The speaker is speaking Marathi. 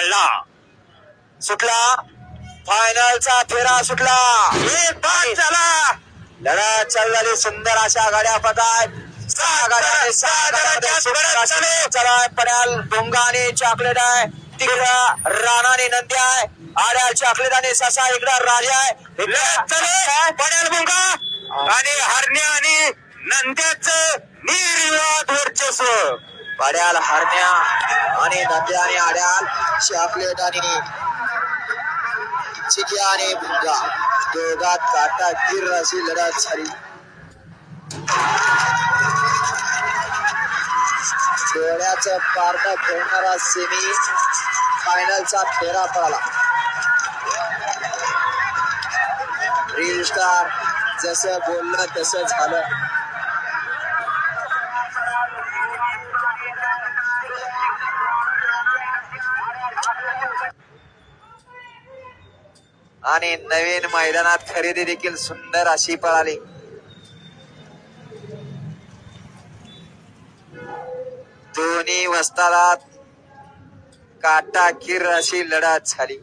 पडला. सुटला फायनलचा फेरा सुटला. एक बाद झाला. लढत चालू झाली. सुंदर अशा गाड्या पळतायत. सहा गाड्या चला पड्याल भोंगा आणि चॉकलेट आहे. तिकडं राणा आणि नंदी आहे. आड्याल चॉकलेट आणि ससा. इकडं राजा आहे. पड्याल भोंगा आणि हरण्या आणि नंद्याचं निर्विवाद वर्चस्व. पड्याल हरण्या आणि नंद्या आणि आड्याल चॉकलेट आणि चिक्या आणि भुंगा दोघात काटा गिर अशी लढत झाली. डोळ्याचं पारडं खेळणारा सेमी फायनलचा फेरा पडला. रील स्टार जसं बोललं तसं झालं. आणि नवीन मैदानात खरेदी देखील सुंदर अशी पळाली. दोन्ही वस्तादात काटाकीर अशी लढत झाली.